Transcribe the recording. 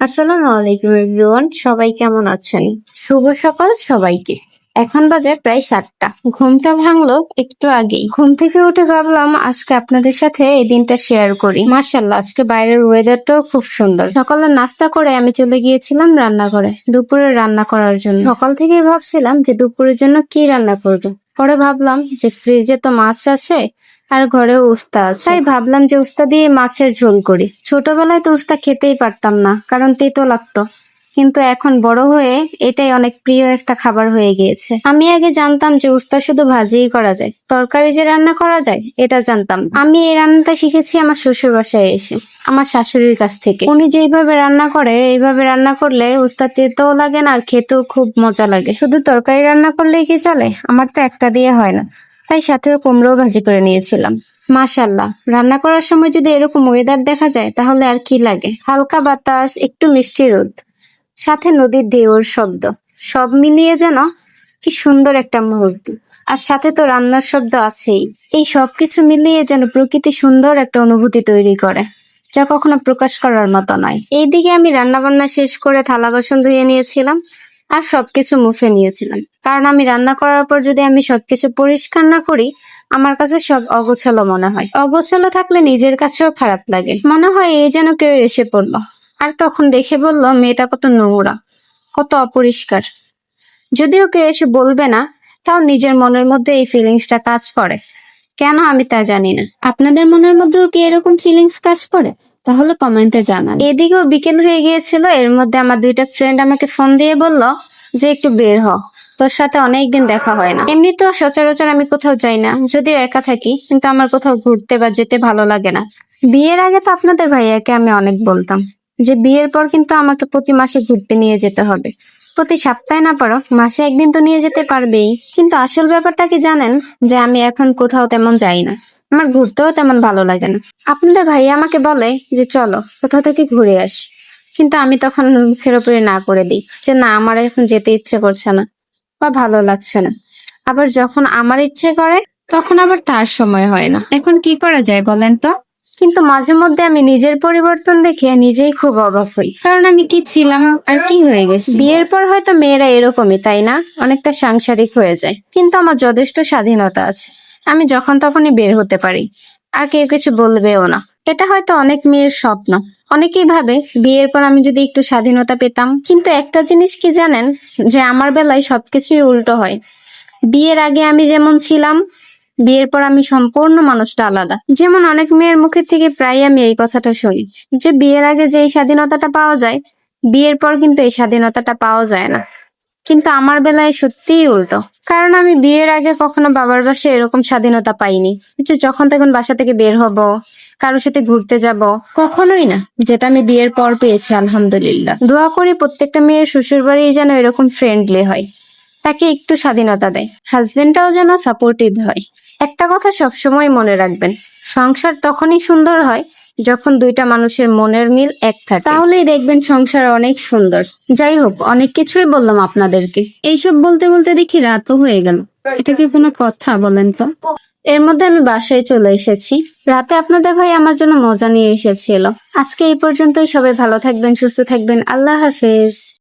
আসসালামু আলাইকুম এভরিওয়ান, সবাই কেমন আছেন? শুভ সকাল সবাইকে। এখন বাজে প্রায় 7টা। ঘুমটা ভাঙলো একটু আগেই। ঘুম থেকে উঠে ভাবলাম আজকে আপনাদের সাথে এই দিনটা শেয়ার করি। মাশাআল্লাহ, আজকে বাইরের ওয়েদারটাও খুব সুন্দর। সকালে নাস্তা করে আমি চলে গিয়েছিলাম রান্নাঘরে দুপুরে রান্না করার জন্য। সকাল থেকেই ভাবছিলাম যে দুপুরের জন্য কি রান্না করব। পরে ভাবলাম যে ফ্রিজে তো মাছ আছে আর ঘরে উস্তা আছে, তাই ভাবলাম যে উস্তা দিয়ে মাছের ঝোল করি। ছোটবেলায় তো উস্তা খেতেই পারতাম না, কারণ তেতো লাগতো, কিন্তু এখন বড় হয়ে এটাই অনেক প্রিয় একটা খাবার হয়ে গিয়েছে। আমি আগে জানতাম যে উস্তা শুধু ভাজিই করা যায়, তরকারি যে রান্না করা যায় এটা জানতাম না। আমি এই রান্নাটা শিখেছি আমার শ্বশুর বাসায় এসে, আমার শাশুড়ির কাছ থেকে। উনি যেইভাবে রান্না করে এইভাবে রান্না করলে উস্তা তেতোও লাগে না আর খেতেও খুব মজা লাগে। শুধু তরকারি রান্না করলেই কি চলে? আমার তো একটা দিয়ে হয় না, তাই সাথেও কুমড়ো ভাজি করে নিয়েছিলাম। মাশাল্লাহ, রান্না করার সময় যদি এরকম ওয়েদার দেখা যায় তাহলে আর কি লাগে। হালকা বাতাস, একটু মিষ্টি রোদ, সাথে নদীর ঢেউর শব্দ, সব মিলিয়ে যেন কি সুন্দর একটা মুহূর্ত। আর সাথে তো রান্নার শব্দ আছেই। এই সবকিছু মিলিয়ে যেন প্রকৃতি সুন্দর একটা অনুভূতি তৈরি করে, যা কখনো প্রকাশ করার মতো নয়। এইদিকে আমি রান্না বান্না শেষ করে থালা বাসন ধুয়ে নিয়েছিলাম আর সবকিছু মুছে নিয়েছিলাম, কারণ আমি রান্না করার পর যদি আমি সবকিছু পরিষ্কার না করি আমার কাছে সব অগোছালো মনে হয়। অগোছালো থাকলে নিজের কাছেও খারাপ লাগে, মনে হয় এই যেন কেউ এসে পড়লো আর তখন দেখে বলল মেয়েটা কত নোংরা, কত অপরিষ্কার। যদিও কেউ এসে বলবে না, তাও নিজের মনের মধ্যে এই ফিলিংসটা কাজ করে। কেন আমি তা জানি না। আপনাদের মনের মধ্যেও কি এরকম ফিলিংস কাজ করে? তাহলে কমেন্টে জানান। এদিকেও বিকেল হয়ে গিয়েছিল, এর মধ্যে আমার দুইটা ফ্রেন্ড আমাকে ফোন দিয়ে বলল যে একটু বের হ, তোর সাথে অনেকদিন দেখা হয় না। এমনিতেও সচরাচর আমি কোথাও যাই না, যদিও একা থাকি, কিন্তু আমার কোথাও ঘুরতে বা যেতে ভালো লাগে না। বিয়ের আগে তো আপনাদের ভাইয়াকে আমি অনেক বলতাম যে বিয়ের পর কিন্তু আমাকে প্রতি মাসে ঘুরতে নিয়ে যেতে হবে। প্রতি সপ্তাহে না পারো মাসে একদিন তো নিয়ে যেতে পারবেই। কিন্তু আসল ব্যাপারটা কি জানেন, যে আমি এখন কোথাও তেমন যাই না, আমার ঘুরতেও তেমন ভালো লাগে না। আপনাদের ভাইয়া আমাকে বলে যে চলো কোথাও থেকে ঘুরে আসি, কিন্তু আমি তখন মুখের উপরে না করে দিই যে না, আমার এখন যেতে ইচ্ছে করছে না বা ভালো লাগছে না। আবার যখন আমার ইচ্ছে করে তখন আবার তার সময় হয় না। এখন কি করা যায় বলেন তো? কিন্তু মাঝে মধ্যে আমি নিজের পরিবর্তন দেখে নিজেই খুব অবাক হই, কারণ আমি কি ছিলাম আর কি হয়ে গেছি। বিয়ের পর হয়তো মেয়েরা এরকমই, তাই না? অনেকটা সাংসারিক হয়ে যায়, কিন্তু আমার যথেষ্ট স্বাধীনতা আছে। আমি যখন তখনই বের হতে পারি, আর কেউ কিছু বলবেও না। এটা হয়তো অনেক মেয়ের স্বপ্ন। অনেকেই ভাবে বিয়ের পর আমি যদি একটু স্বাধীনতা পেতাম, কিন্তু একটা জিনিস কি জানেন, যে আমার বেলায় সবকিছুই উল্টো হয়। বিয়ের আগে আমি যেমন ছিলাম, বিয়ের পর আমি সম্পূর্ণ মানুষটা আলাদা। যেমন অনেক মেয়ের মুখে থেকে প্রায় আমি এই কথাটা শুনি যে বিয়ের আগে যে স্বাধীনতাটা পাওয়া যায়, বিয়ের পর কিন্তু এই স্বাধীনতাটা পাওয়া যায় না। কিন্তু আমার বেলায় সত্যিই উল্টো, কারণ আমি বিয়ের আগে কখনো বাবার বাসায় এরকম স্বাধীনতা পাইনি যে যখন তখন বাসা থেকে বের হব, কারোর সাথে ঘুরতে যাব, কখনোই না। যেটা আমি বিয়ের পর পেয়েছি আলহামদুলিল্লাহ। দোয়া করি প্রত্যেকটা মেয়ের শ্বশুর বাড়ি যেন এরকম ফ্রেন্ডলি হয়, তাকে একটু স্বাধীনতা দেয়, হাজবেন্ডটাও যেন সাপোর্টিভ হয়। একটা কথা সবসময় মনে রাখবেন, সংসার তখনই সুন্দর হয় যখন দুইটা মানুষের মনের মিল এক থাকে, তাহলেই দেখবেন সংসার অনেক সুন্দর। যাই হোক, অনেক কিছুই বললাম আপনাদেরকে। এইসব বলতে বলতে দেখি রাতও হয়ে গেল। এটা কি কোনো কথা বলেন তো? এর মধ্যে আমি বাসায় চলে এসেছি। রাতে আপনাদের ভাই আমার জন্য মজা নিয়ে এসেছিল। আজকে এই পর্যন্তই। সবাই ভালো থাকবেন, সুস্থ থাকবেন। আল্লাহ হাফেজ।